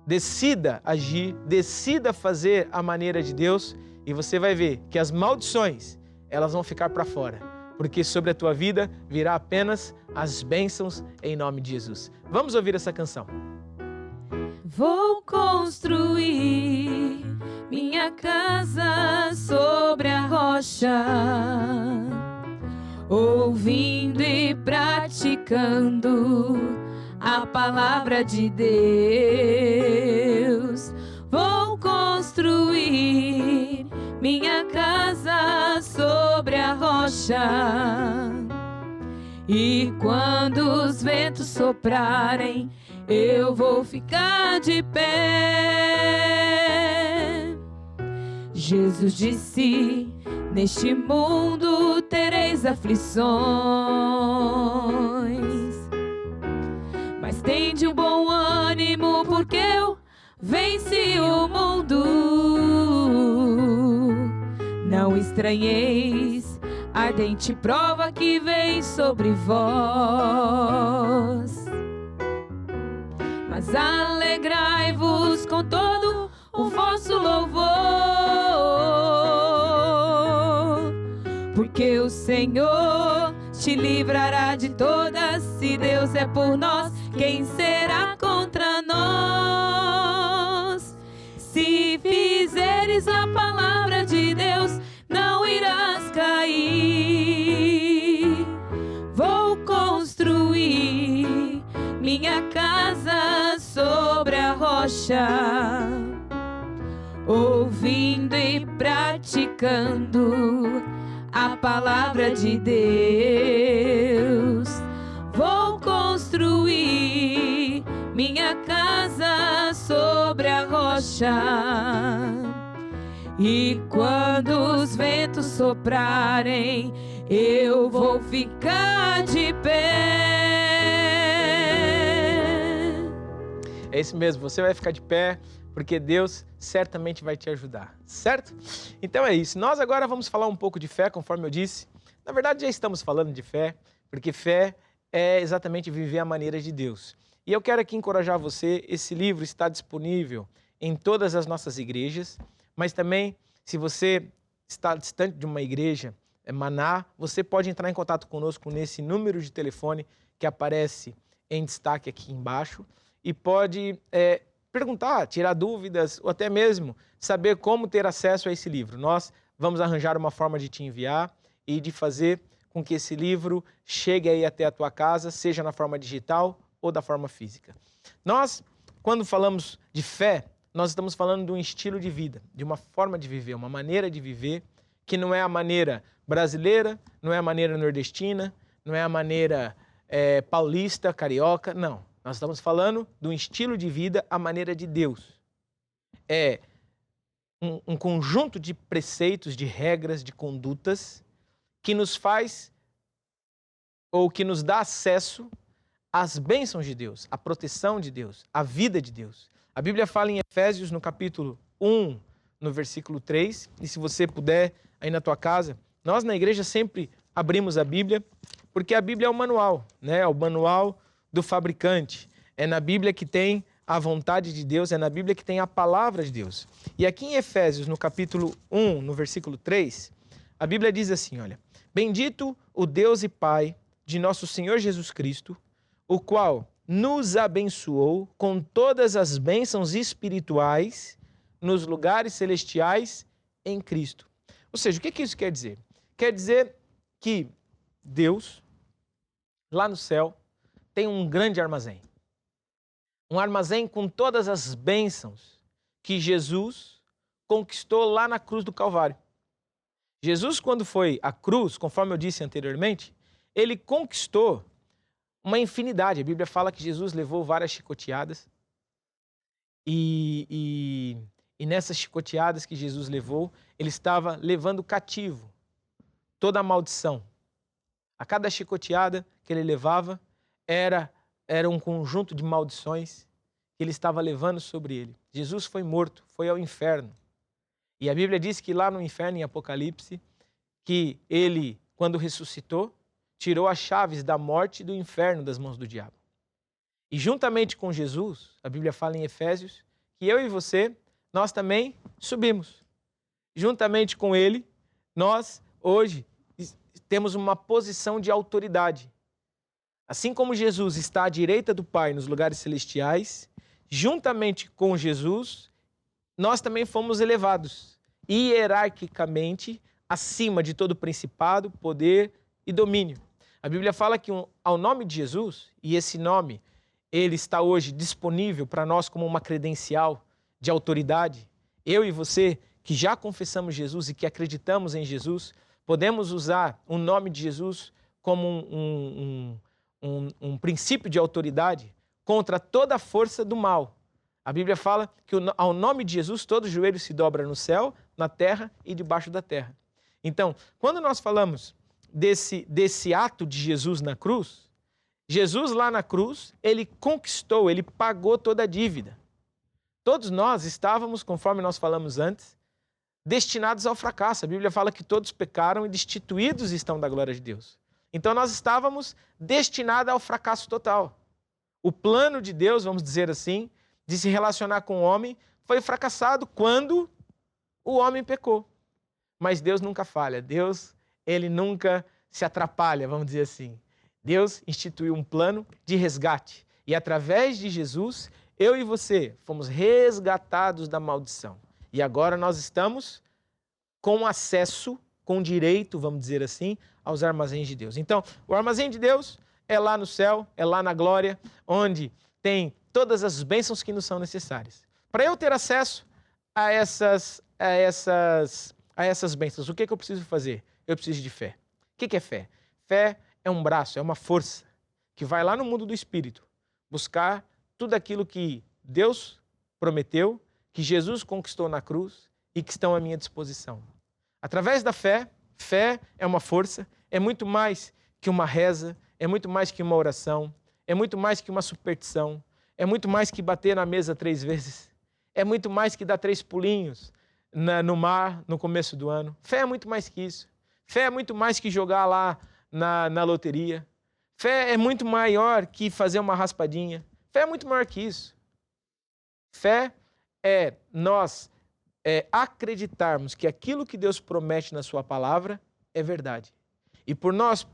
decida agir, decida fazer a maneira de Deus e você vai ver que as maldições, elas vão ficar para fora, porque sobre a tua vida virá apenas as bênçãos em nome de Jesus. Vamos ouvir essa canção. Vou construir minha casa sobre a rocha, ouvindo e praticando a palavra de Deus. Vou construir minha casa sobre a rocha, e quando os ventos soprarem, eu vou ficar de pé. Jesus disse: neste mundo tereis aflições, mas tende um bom ânimo, porque eu venci o mundo. Não estranheis a ardente prova que vem sobre vós, mas alegrai-vos com todo o vosso louvor, porque o Senhor te livrará de todas. Se Deus é por nós, quem será contra nós? Se fizeres a palavra de Deus, não irás cair. Vou construir minha casa sobre a rocha, ouvindo e praticando a palavra de Deus. Vou construir minha casa sobre a rocha, e quando os ventos soprarem, eu vou ficar de pé. É isso mesmo, você vai ficar de pé, porque Deus certamente vai te ajudar, certo? Então é isso. Nós agora vamos falar um pouco de fé, conforme eu disse. Na verdade, já estamos falando de fé, porque fé é exatamente viver a maneira de Deus. E eu quero aqui encorajar você. Esse livro está disponível em todas as nossas igrejas, mas também, se você está distante de uma igreja, Maná, você pode entrar em contato conosco nesse número de telefone que aparece em destaque aqui embaixo e pode perguntar, tirar dúvidas ou até mesmo saber como ter acesso a esse livro. Nós vamos arranjar uma forma de te enviar e de fazer com que esse livro chegue aí até a tua casa, seja na forma digital ou da forma física. Nós, quando falamos de fé, nós estamos falando de um estilo de vida, de uma forma de viver, uma maneira de viver que não é a maneira brasileira, não é a maneira nordestina, não é a maneira paulista, carioca, não. Nós estamos falando de um estilo de vida, a maneira de Deus. É um conjunto de preceitos, de regras, de condutas que nos faz ou que nos dá acesso às bênçãos de Deus, à proteção de Deus, à vida de Deus. A Bíblia fala em Efésios, no capítulo 1, no versículo 3, e se você puder, aí na tua casa, nós na igreja sempre abrimos a Bíblia, porque a Bíblia é o manual, né? É o manual do fabricante. É na Bíblia que tem a vontade de Deus, é na Bíblia que tem a palavra de Deus. E aqui em Efésios, no capítulo 1, no versículo 3, a Bíblia diz assim, olha: Bendito o Deus e Pai de nosso Senhor Jesus Cristo, o qual nos abençoou com todas as bênçãos espirituais nos lugares celestiais em Cristo. Ou seja, o que isso quer dizer? Quer dizer que Deus, lá no céu, tem um grande armazém. Um armazém com todas as bênçãos que Jesus conquistou lá na cruz do Calvário. Jesus, quando foi à cruz, conforme eu disse anteriormente, ele conquistou uma infinidade. A Bíblia fala que Jesus levou várias chicoteadas e nessas chicoteadas que Jesus levou, ele estava levando cativo toda a maldição. A cada chicoteada que ele levava era um conjunto de maldições que ele estava levando sobre ele. Jesus foi morto, foi ao inferno. E a Bíblia diz que lá no inferno, em Apocalipse, que ele, quando ressuscitou, tirou as chaves da morte e do inferno das mãos do diabo. E juntamente com Jesus, a Bíblia fala em Efésios, que eu e você, nós também subimos. Juntamente com ele, nós hoje temos uma posição de autoridade. Assim como Jesus está à direita do Pai nos lugares celestiais, juntamente com Jesus, nós também fomos elevados hierarquicamente acima de todo principado, poder e domínio. A Bíblia fala que ao nome de Jesus, e esse nome, ele está hoje disponível para nós como uma credencial de autoridade. Eu e você, que já confessamos Jesus e que acreditamos em Jesus, podemos usar o nome de Jesus como um princípio de autoridade contra toda a força do mal. A Bíblia fala que ao nome de Jesus todo joelho se dobra no céu, na terra e debaixo da terra. Então, quando nós falamos desse ato de Jesus na cruz, Jesus lá na cruz, ele conquistou, ele pagou toda a dívida. Todos nós estávamos, conforme nós falamos antes, destinados ao fracasso. A Bíblia fala que todos pecaram e destituídos estão da glória de Deus. Então nós estávamos destinados ao fracasso total. O plano de Deus, vamos dizer assim, de se relacionar com o homem, foi fracassado quando o homem pecou. Mas Deus nunca falha. Deus, ele nunca se atrapalha, vamos dizer assim. Deus instituiu um plano de resgate. E através de Jesus, eu e você fomos resgatados da maldição. E agora nós estamos com acesso, com direito, vamos dizer assim, aos armazéns de Deus. Então, o armazém de Deus é lá no céu, é lá na glória, onde tem todas as bênçãos que nos são necessárias. Para eu ter acesso a essas bênçãos, o que eu preciso fazer? Eu preciso de fé. O que é fé? Fé é um braço, é uma força que vai lá no mundo do Espírito buscar tudo aquilo que Deus prometeu, que Jesus conquistou na cruz e que estão à minha disposição. Através da fé, fé é uma força, é muito mais que uma reza, é muito mais que uma oração, é muito mais que uma superstição, é muito mais que bater na mesa 3 vezes, é muito mais que dar 3 pulinhos no mar no começo do ano. Fé é muito mais que isso. Fé é muito mais que jogar lá na loteria. Fé é muito maior que fazer uma raspadinha. Fé é muito maior que isso. Fé é nós acreditarmos que aquilo que Deus promete na sua palavra é verdade. E por nós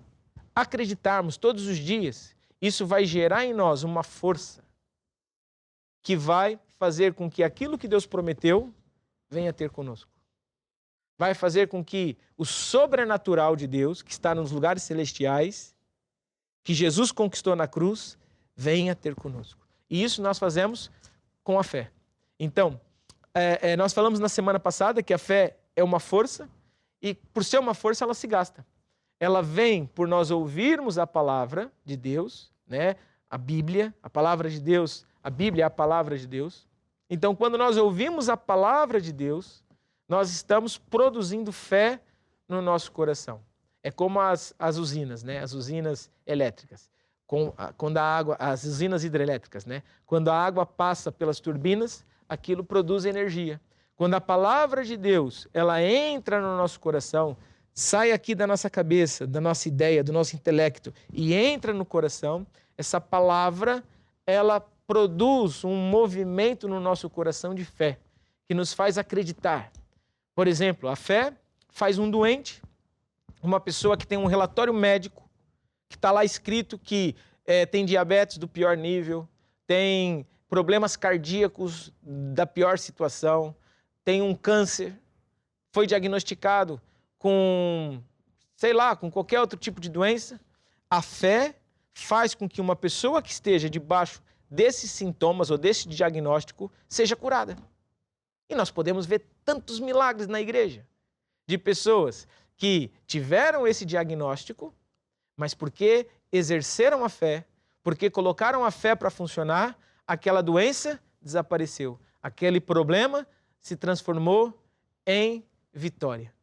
acreditarmos todos os dias, isso vai gerar em nós uma força que vai fazer com que aquilo que Deus prometeu venha ter conosco. Vai fazer com que o sobrenatural de Deus, que está nos lugares celestiais, que Jesus conquistou na cruz, venha ter conosco. E isso nós fazemos com a fé. Então, nós falamos na semana passada que a fé é uma força e, por ser uma força, ela se gasta. Ela vem por nós ouvirmos a palavra de Deus, né? A Bíblia, a palavra de Deus, a Bíblia é a palavra de Deus. Então, quando nós ouvimos a palavra de Deus, nós estamos produzindo fé no nosso coração. É como as usinas, né? As usinas elétricas. Quando a água, as usinas hidrelétricas, né? Quando a água passa pelas turbinas, aquilo produz energia. Quando a palavra de Deus, ela entra no nosso coração, sai aqui da nossa cabeça, da nossa ideia, do nosso intelecto e entra no coração, essa palavra, ela produz um movimento no nosso coração de fé, que nos faz acreditar. Por exemplo, a fé faz um doente, uma pessoa que tem um relatório médico, que está lá escrito que tem diabetes do pior nível, tem problemas cardíacos da pior situação, tem um câncer, foi diagnosticado com, sei lá, com qualquer outro tipo de doença. A fé faz com que uma pessoa que esteja debaixo desses sintomas ou desse diagnóstico seja curada. E nós podemos ver tantos milagres na igreja de pessoas que tiveram esse diagnóstico, mas porque exerceram a fé, porque colocaram a fé para funcionar, aquela doença desapareceu. Aquele problema se transformou em vitória.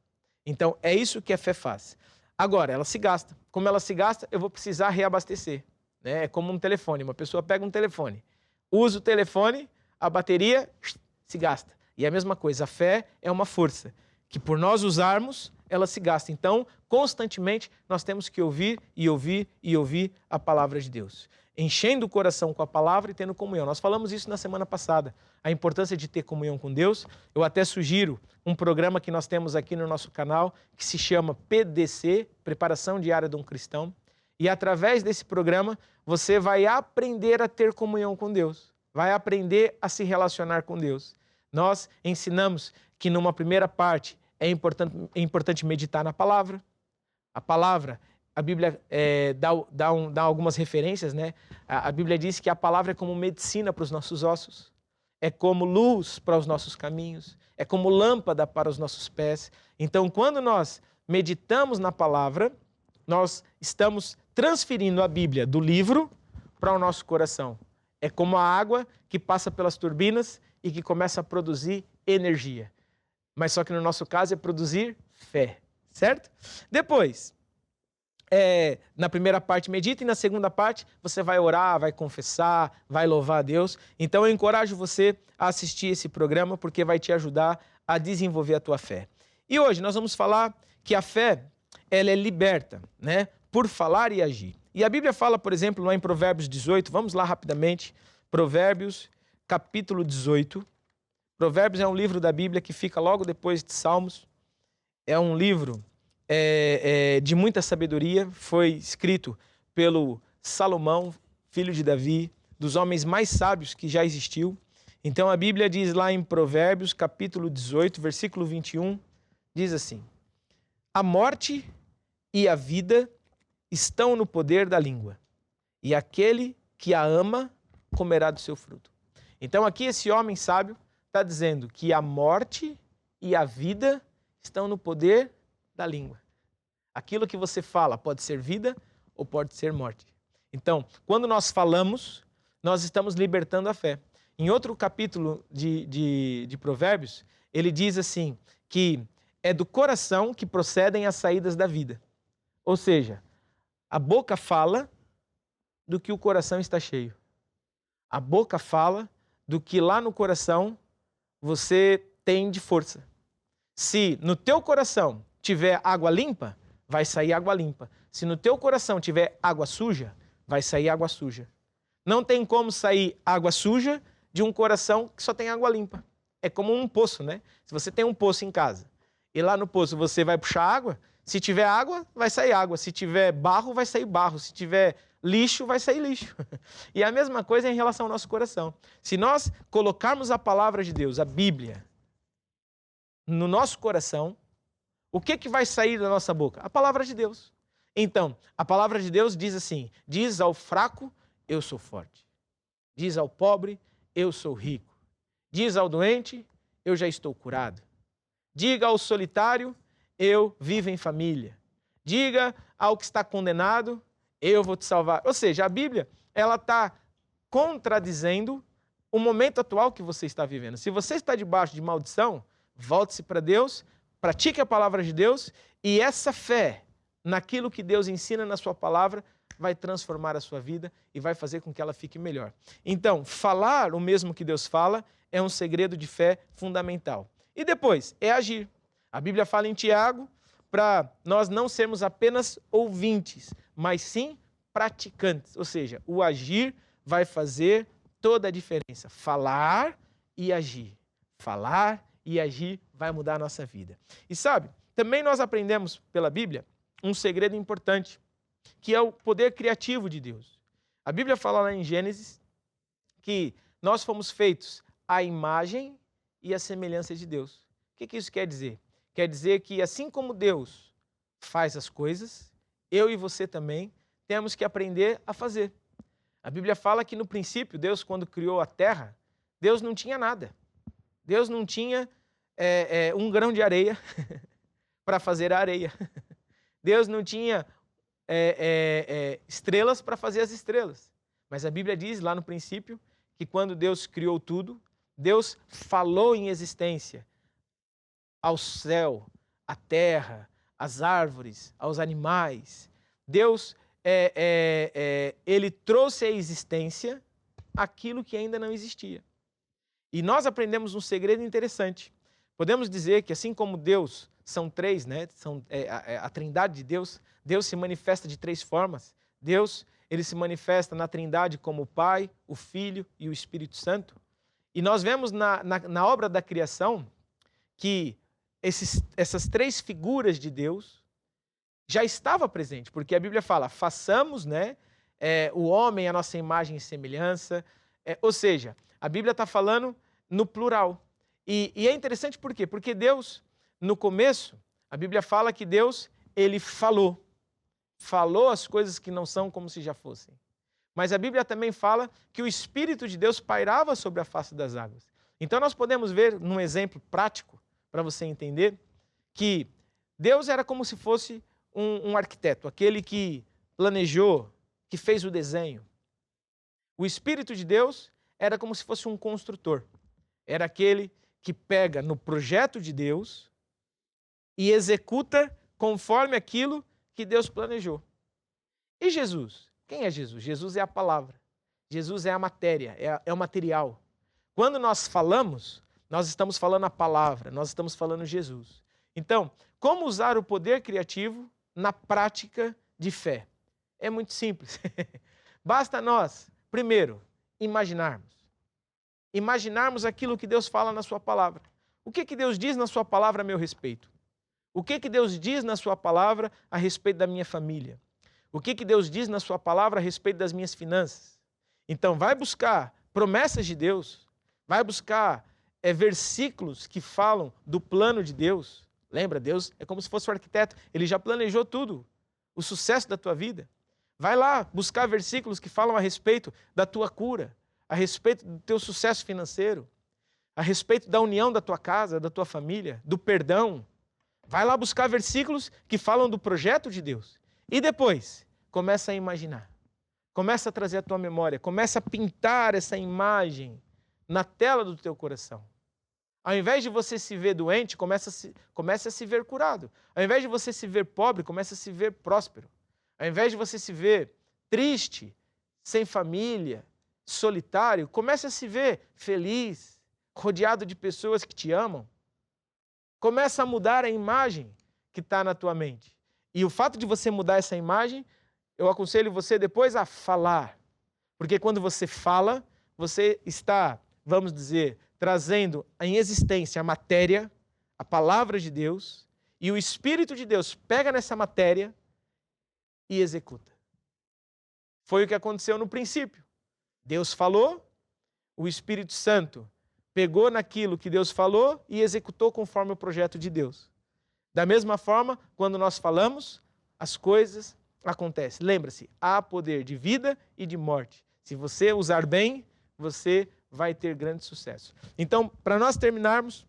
Então, é isso que a fé faz. Agora, ela se gasta. Como ela se gasta, eu vou precisar reabastecer. Né? É como um telefone. Uma pessoa pega um telefone, usa o telefone, a bateria se gasta. E é a mesma coisa, a fé é uma força que por nós usarmos, ela se gasta. Então, constantemente, nós temos que ouvir e ouvir e ouvir a palavra de Deus. Enchendo o coração com a palavra e tendo comunhão. Nós falamos isso na semana passada, a importância de ter comunhão com Deus. Eu até sugiro um programa que nós temos aqui no nosso canal, que se chama PDC, Preparação Diária de um Cristão. E através desse programa, você vai aprender a ter comunhão com Deus, vai aprender a se relacionar com Deus. Nós ensinamos que numa primeira parte é importante meditar na palavra. A palavra, a Bíblia dá algumas referências, né? A Bíblia diz que a palavra é como medicina para os nossos ossos, é como luz para os nossos caminhos, é como lâmpada para os nossos pés. Então, quando nós meditamos na palavra, nós estamos transferindo a Bíblia do livro para o nosso coração. É como a água que passa pelas turbinas e que começa a produzir energia. Mas só que no nosso caso é produzir fé, certo? Depois, na primeira parte medita e na segunda parte você vai orar, vai confessar, vai louvar a Deus. Então eu encorajo você a assistir esse programa porque vai te ajudar a desenvolver a tua fé. E hoje nós vamos falar que a fé, ela é liberta, né? Por falar e agir. E a Bíblia fala, por exemplo, lá em Provérbios 18, vamos lá rapidamente, Provérbios capítulo 18. Provérbios é um livro da Bíblia que fica logo depois de Salmos. É um livro de muita sabedoria, foi escrito pelo Salomão, filho de Davi, dos homens mais sábios que já existiu. Então a Bíblia diz lá em Provérbios, capítulo 18, versículo 21, diz assim: a morte e a vida estão no poder da língua, e aquele que a ama comerá do seu fruto. Então aqui esse homem sábio está dizendo que a morte e a vida estão no poder da língua. Aquilo que você fala pode ser vida ou pode ser morte. Então, quando nós falamos, nós estamos libertando a fé. Em outro capítulo de Provérbios, ele diz assim, que é do coração que procedem as saídas da vida. Ou seja, a boca fala do que o coração está cheio. A boca fala do que lá no coração você tem de força. Se no teu coração tiver água limpa, vai sair água limpa. Se no teu coração tiver água suja, vai sair água suja. Não tem como sair água suja de um coração que só tem água limpa. É como um poço, né? Se você tem um poço em casa e lá no poço você vai puxar água, se tiver água, vai sair água. Se tiver barro, vai sair barro. Se tiver lixo, vai sair lixo. E a mesma coisa em relação ao nosso coração. Se nós colocarmos a palavra de Deus, a Bíblia, no nosso coração, o que vai sair da nossa boca? A palavra de Deus. Então, a palavra de Deus diz assim, diz ao fraco, eu sou forte. Diz ao pobre, eu sou rico. Diz ao doente, eu já estou curado. Diga ao solitário, eu vivo em família. Diga ao que está condenado, eu vou te salvar. Ou seja, a Bíblia, ela está contradizendo o momento atual que você está vivendo. Se você está debaixo de maldição, volte-se para Deus, pratique a palavra de Deus e essa fé naquilo que Deus ensina na sua palavra vai transformar a sua vida e vai fazer com que ela fique melhor. Então, falar o mesmo que Deus fala é um segredo de fé fundamental. E depois, é agir. A Bíblia fala em Tiago para nós não sermos apenas ouvintes, mas sim praticantes. Ou seja, o agir vai fazer toda a diferença. Falar e agir. Falar e agir vai mudar a nossa vida. E sabe, também nós aprendemos pela Bíblia um segredo importante, que é o poder criativo de Deus. A Bíblia fala lá em Gênesis que nós fomos feitos à imagem e à semelhança de Deus. O que isso quer dizer? Quer dizer que assim como Deus faz as coisas, eu e você também temos que aprender a fazer. A Bíblia fala que no princípio, Deus quando criou a terra, Deus não tinha nada. Deus não tinha um grão de areia para fazer a areia. Deus não tinha estrelas para fazer as estrelas. Mas a Bíblia diz lá no princípio que quando Deus criou tudo, Deus falou em existência ao céu, à terra, às árvores, aos animais. Deus, ele trouxe à existência aquilo que ainda não existia. E nós aprendemos um segredo interessante. Podemos dizer que assim como Deus são três, né? A trindade de Deus, Deus se manifesta de três formas. Deus, ele se manifesta na trindade como o Pai, o Filho e o Espírito Santo. E nós vemos na obra da criação que essas três figuras de Deus já estavam presentes, porque a Bíblia fala, façamos, né, o homem a nossa imagem e semelhança. Ou seja, a Bíblia está falando no plural. E é interessante por quê? Porque Deus, no começo, a Bíblia fala que Deus, ele falou as coisas que não são como se já fossem. Mas a Bíblia também fala que o Espírito de Deus pairava sobre a face das águas. Então nós podemos ver, num exemplo prático, para você entender, que Deus era como se fosse um arquiteto, aquele que planejou, que fez o desenho. O Espírito de Deus era como se fosse um construtor. Era aquele que pega no projeto de Deus e executa conforme aquilo que Deus planejou. E Jesus? Quem é Jesus? Jesus é a palavra. Jesus é a matéria, é o material. Quando nós falamos, nós estamos falando a palavra, nós estamos falando Jesus. Então, como usar o poder criativo na prática de fé? É muito simples. Basta nós, primeiro, imaginarmos. Imaginarmos aquilo que Deus fala na sua palavra. O que Deus diz na sua palavra a meu respeito? O que Deus diz na sua palavra a respeito da minha família? O que Deus diz na sua palavra a respeito das minhas finanças? Então, vai buscar promessas de Deus, vai buscar versículos que falam do plano de Deus. Lembra, Deus é como se fosse o arquiteto, ele já planejou tudo, o sucesso da tua vida. Vai lá buscar versículos que falam a respeito da tua cura, a respeito do teu sucesso financeiro, a respeito da união da tua casa, da tua família, do perdão. Vai lá buscar versículos que falam do projeto de Deus. E depois, começa a imaginar. Começa a trazer a tua memória. Começa a pintar essa imagem na tela do teu coração. Ao invés de você se ver doente, comece a se ver curado. Ao invés de você se ver pobre, comece a se ver próspero. Ao invés de você se ver triste, sem família, solitário, comece a se ver feliz, rodeado de pessoas que te amam. Começa a mudar a imagem que está na tua mente. E o fato de você mudar essa imagem, eu aconselho você depois a falar. Porque quando você fala, você está, vamos dizer, trazendo em existência a matéria, a palavra de Deus, e o Espírito de Deus pega nessa matéria e executa. Foi o que aconteceu no princípio. Deus falou, o Espírito Santo pegou naquilo que Deus falou e executou conforme o projeto de Deus. Da mesma forma, quando nós falamos, as coisas acontecem. Lembra-se, há poder de vida e de morte. Se você usar bem, você vai ter grande sucesso. Então, para nós terminarmos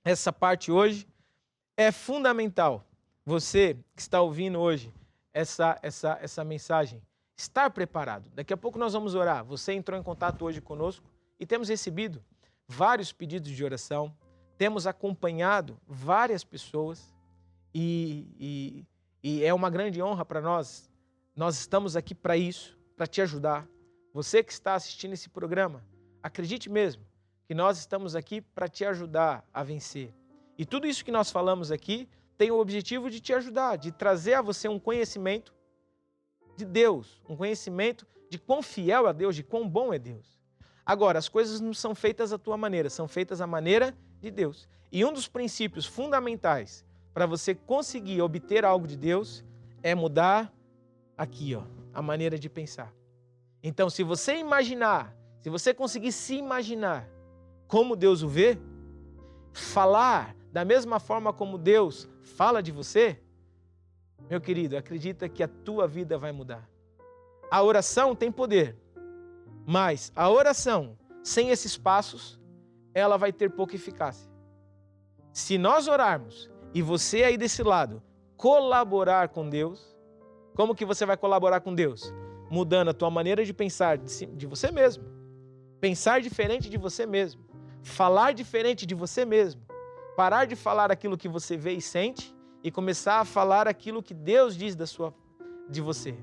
essa parte hoje, é fundamental você que está ouvindo hoje essa mensagem, estar preparado. Daqui a pouco nós vamos orar. Você entrou em contato hoje conosco e temos recebido vários pedidos de oração, temos acompanhado várias pessoas e é uma grande honra para nós. Nós estamos aqui para isso, para te ajudar. Você que está assistindo esse programa, acredite mesmo que nós estamos aqui para te ajudar a vencer. E tudo isso que nós falamos aqui tem o objetivo de te ajudar, de trazer a você um conhecimento de Deus, um conhecimento de quão fiel é Deus, de quão bom é Deus. Agora, as coisas não são feitas à tua maneira, são feitas à maneira de Deus. E um dos princípios fundamentais para você conseguir obter algo de Deus é mudar aqui, a maneira de pensar. Então, se você imaginar, se você conseguir se imaginar como Deus o vê, falar da mesma forma como Deus fala de você, meu querido, acredita que a tua vida vai mudar. A oração tem poder, mas a oração sem esses passos, ela vai ter pouca eficácia. Se nós orarmos e você aí desse lado colaborar com Deus, como que você vai colaborar com Deus? Mudando a tua maneira de pensar de você mesmo. Pensar diferente de você mesmo. Falar diferente de você mesmo. Parar de falar aquilo que você vê e sente e começar a falar aquilo que Deus diz de você.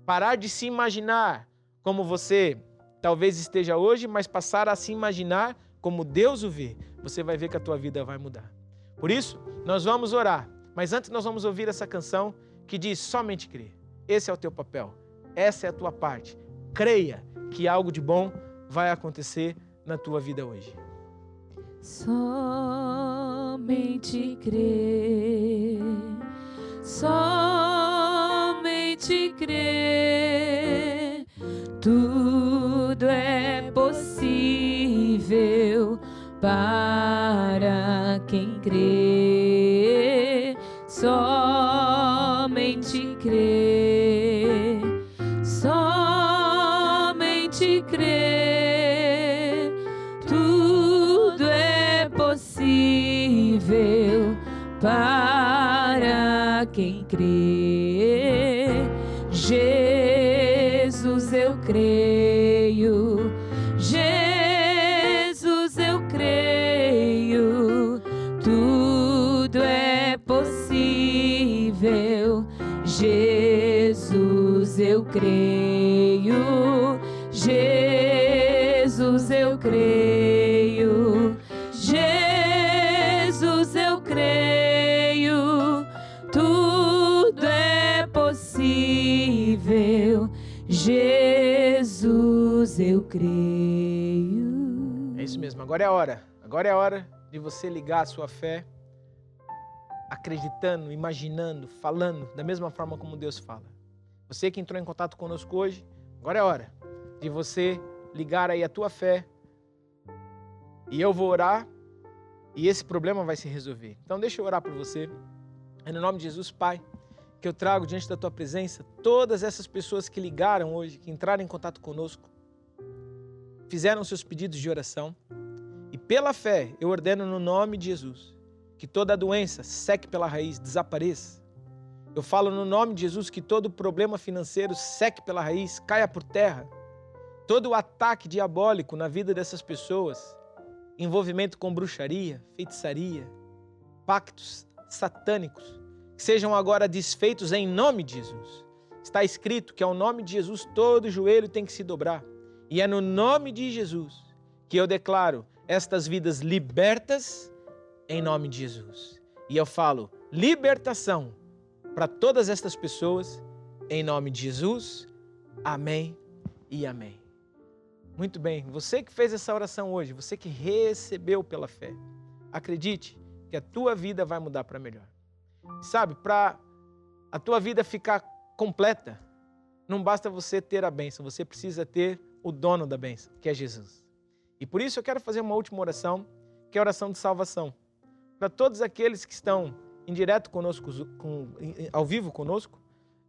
Parar de se imaginar como você talvez esteja hoje, mas passar a se imaginar como Deus o vê. Você vai ver que a tua vida vai mudar. Por isso, nós vamos orar. Mas antes nós vamos ouvir essa canção que diz somente crer. Esse é o teu papel. Essa é a tua parte. Creia que algo de bom vai acontecer na tua vida hoje. Somente crer, somente crer, tudo é possível para quem crê. Somente crer, somente crer, tudo é possível para quem crê. Jesus, eu creio, Jesus, eu creio, tudo é possível. Jesus, eu creio, Jesus, eu creio, Jesus, eu creio, tudo é possível. Jesus, eu creio. É isso mesmo, agora é a hora. Agora é a hora de você ligar a sua fé a acreditando, imaginando, falando da mesma forma como Deus fala. Você que entrou em contato conosco hoje, agora é hora de você ligar aí a tua fé e eu vou orar e esse problema vai se resolver. Então deixa eu orar por você. É no nome de Jesus, Pai, que eu trago diante da tua presença todas essas pessoas que ligaram hoje, que entraram em contato conosco, fizeram seus pedidos de oração e pela fé eu ordeno no nome de Jesus que toda doença seque pela raiz, desapareça. Eu falo no nome de Jesus que todo problema financeiro seque pela raiz, caia por terra. Todo o ataque diabólico na vida dessas pessoas, envolvimento com bruxaria, feitiçaria, pactos satânicos, que sejam agora desfeitos em nome de Jesus. Está escrito que ao nome de Jesus todo joelho tem que se dobrar. E é no nome de Jesus que eu declaro estas vidas libertas em nome de Jesus. E eu falo libertação para todas estas pessoas em nome de Jesus. Amém e amém. Muito bem, você que fez essa oração hoje, você que recebeu pela fé, acredite que a tua vida vai mudar para melhor. Sabe, para a tua vida ficar completa, não basta você ter a bênção, você precisa ter o dono da bênção, que é Jesus. E por isso eu quero fazer uma última oração, que é a oração de salvação. Para todos aqueles que estão em direto conosco, ao vivo conosco,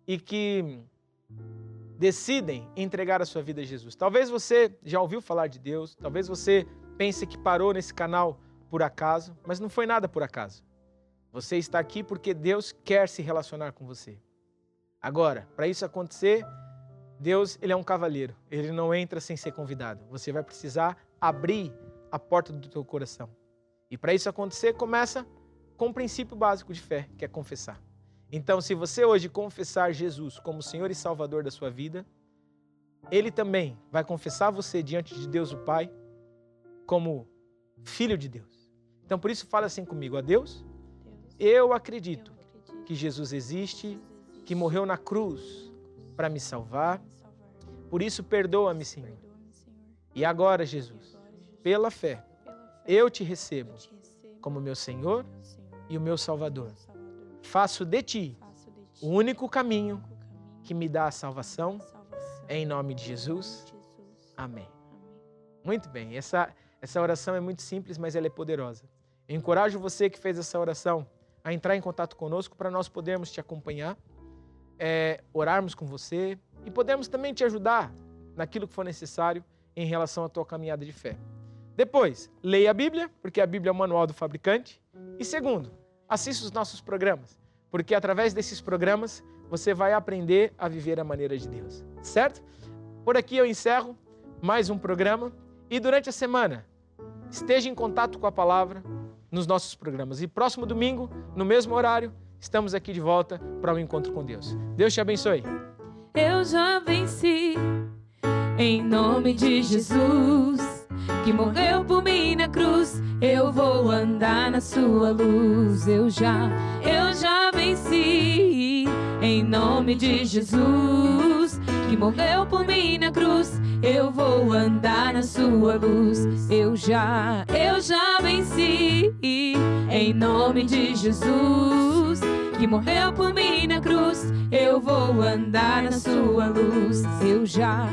e que decidem entregar a sua vida a Jesus. Talvez você já ouviu falar de Deus, talvez você pense que parou nesse canal por acaso, mas não foi nada por acaso. Você está aqui porque Deus quer se relacionar com você. Agora, para isso acontecer, Deus, ele é um cavalheiro, ele não entra sem ser convidado. Você vai precisar abrir a porta do teu coração. E para isso acontecer, começa com um princípio básico de fé, que é confessar. Então, se você hoje confessar Jesus como Senhor e Salvador da sua vida, Ele também vai confessar você diante de Deus o Pai como Filho de Deus. Então, por isso, fala assim comigo: ó Deus, eu acredito que Jesus existe, que morreu na cruz para me salvar. Por isso, perdoa-me, Senhor. E agora, Jesus, pela fé, eu te recebo como meu Senhor e o meu Salvador. Faço de ti o único caminho que me dá a salvação. Em nome de Jesus. Amém. Muito bem. Essa oração é muito simples, mas ela é poderosa. Eu encorajo você que fez essa oração a entrar em contato conosco para nós podermos te acompanhar, orarmos com você e podermos também te ajudar naquilo que for necessário em relação à tua caminhada de fé. Depois, leia a Bíblia, porque a Bíblia é o manual do fabricante. E segundo, assista os nossos programas, porque através desses programas você vai aprender a viver a maneira de Deus, certo? Por aqui eu encerro mais um programa e durante a semana esteja em contato com a palavra nos nossos programas. E próximo domingo, no mesmo horário, estamos aqui de volta para o encontro com Deus. Deus te abençoe. Eu já venci em nome de Jesus, que morreu por mim na cruz. Eu vou andar na sua luz. Eu já venci em nome de Jesus, que morreu por mim na cruz. Eu vou andar na sua luz. Eu já venci em nome de Jesus, que morreu por mim na cruz. Eu vou andar na sua luz. Eu já